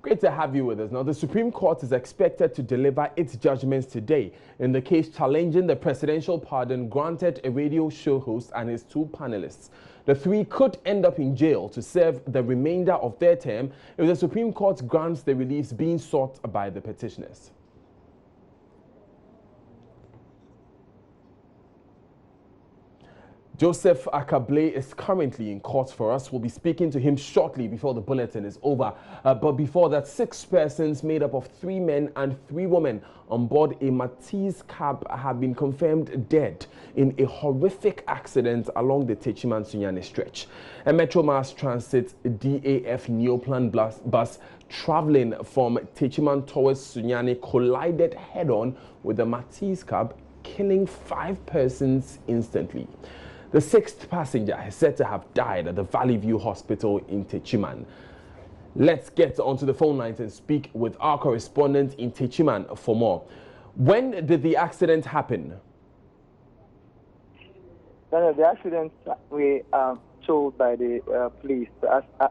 Great to have you with us. Now, the Supreme Court is expected to deliver its judgments today in the case challenging the presidential pardon granted a radio show host and his two panelists. The three could end up in jail to serve the remainder of their term if the Supreme Court grants the reliefs being sought by the petitioners. Joseph Akable is currently in court for us. We'll be speaking to him shortly before the bulletin is over. But before that, 6 persons made up of 3 men and 3 women on board a Matiz cab have been confirmed dead in a horrific accident along the Techiman-Sunyani stretch. A Metro Mass Transit DAF Neoplan bus traveling from Techiman towards Sunyani collided head-on with the Matiz cab, killing 5 persons instantly. The 6th passenger is said to have died at the Valley View Hospital in Techiman. Let's get onto the phone lines and speak with our correspondent in Techiman for more. When did the accident happen? The accident, we are told by the police,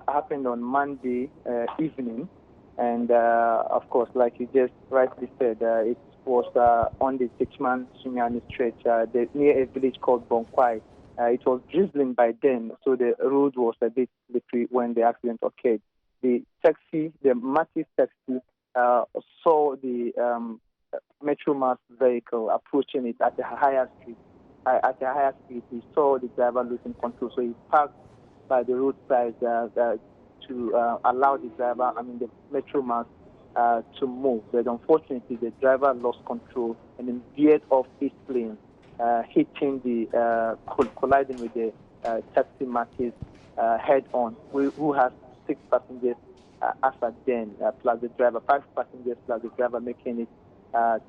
happened on Monday evening. And of course, like you just rightly said, it was on the Techiman-Sunyani stretch near a village called Bonkwai. It was drizzling by then, so the road was a bit slippery when the accident occurred. The taxi, the Matiz taxi, saw the Metro Mass vehicle approaching it at a higher speed. He saw the driver losing control, so he parked by the roadside to allow the driver, the Metro Mass, to move. But unfortunately, the driver lost control and then veered off his lane, hitting colliding with the taxi Matiz head-on, who has 6 passengers as at then, plus the driver, 5 passengers plus the driver, making it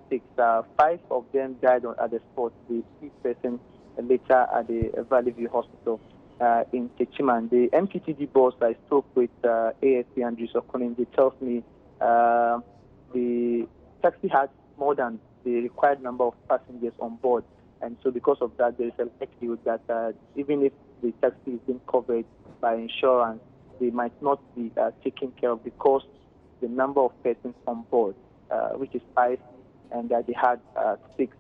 6. 5 of them died at the spot. The 6th person later at the Valley View Hospital in Techiman. The MPTD boss I spoke with, ASP Andrew Sokonin, he tells me the taxi had more than the required number of passengers on board. And so because of that, there is a likelihood that even if the taxi is being covered by insurance, they might not be taken care of because the number of persons on board, which is 5, and that they had 6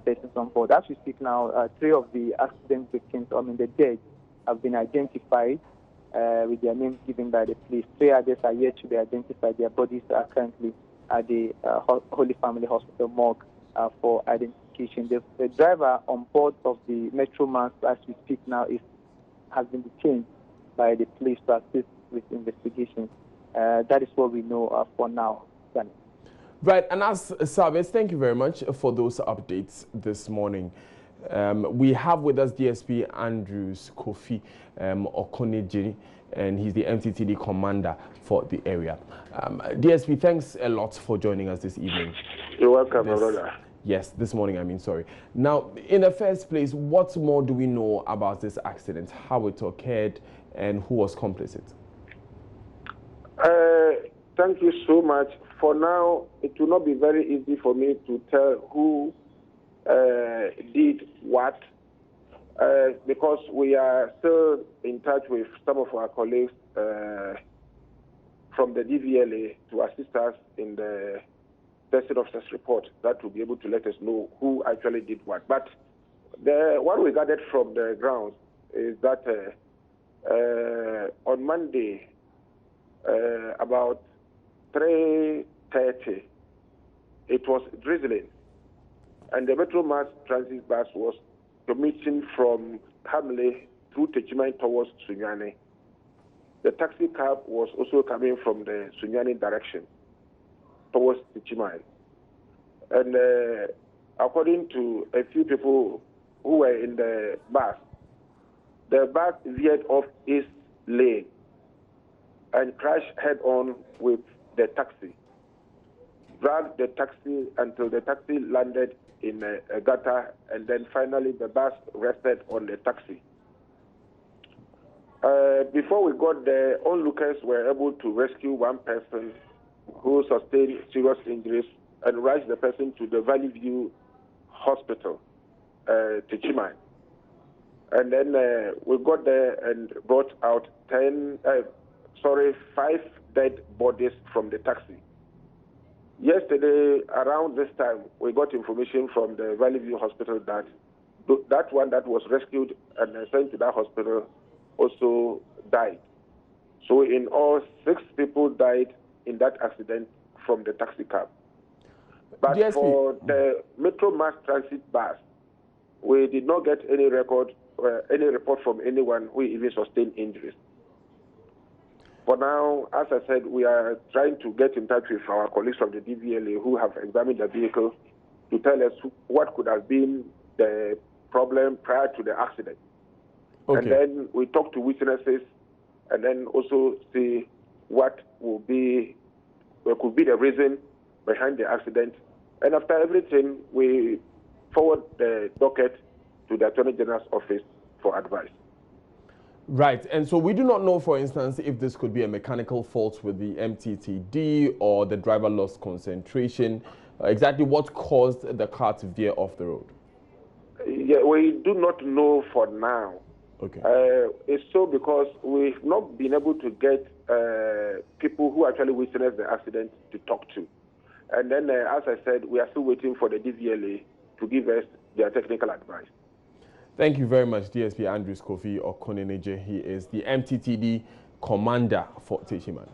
persons on board. As we speak now, 3 of the accident victims, the dead, have been identified with their names given by the police. 3 others are yet to be identified. Their bodies are currently at the Holy Family Hospital morgue for identification. The driver on board of the Metro Mass, as we speak now, has been detained by the police to assist with investigations. That is what we know for now. Danny. Right, and as Service, thank you very much for those updates this morning. We have with us DSP Andrews Kofi Okonejiri, and he's the MTTD commander for the area. DSP, thanks a lot for joining us this evening. You're welcome, my brother. Yes, this morning, sorry. Now, in the first place, what more do we know about this accident, how it occurred, and who was complicit? Thank you so much. For now, it will not be very easy for me to tell who did what, because we are still in touch with some of our colleagues from the DVLA to assist us in the tested officer's report that will be able to let us know who actually did what. But what we gathered from the grounds is that on Monday, about 3:30, it was drizzling, and the Metro Mass Transit bus was commuting from Hamley through Techiman towards Sunyani. The taxi cab was also coming from the Sunyani direction towards Techiman. And according to a few people who were in the bus veered off its lane and crashed head-on with the taxi, dragged the taxi until the taxi landed in a gutter, and then finally the bus rested on the taxi. Before we got there, onlookers were able to rescue 1 person who sustained serious injuries and rushed the person to the Valley View Hospital, Techiman. And then we got there and brought out 5 dead bodies from the taxi. Yesterday, around this time, we got information from the Valley View Hospital that that one that was rescued and sent to that hospital also died. So in all, 6 people died in that accident from the taxi cab. But DSP. For the Metro Mass Transit bus, we did not get any report from anyone who even sustained injuries. For now, as I said, we are trying to get in touch with our colleagues from the DVLA who have examined the vehicle to tell us what could have been the problem prior to the accident. Okay. And then we talk to witnesses and then also see what could be the reason behind the accident. And after everything, we forward the docket to the Attorney General's office for advice. Right, and so we do not know, for instance, if this could be a mechanical fault with the MTTD or the driver lost concentration. Exactly what caused the car to veer off the road? Yeah, we do not know for now. Okay. It's so because we've not been able to get people who actually witnessed the accident to talk to. And then, as I said, we are still waiting for the DVLA to give us their technical advice. Thank you very much, DSP Andrews Kofi Okoneneje. He is the MTTD commander for Techiman.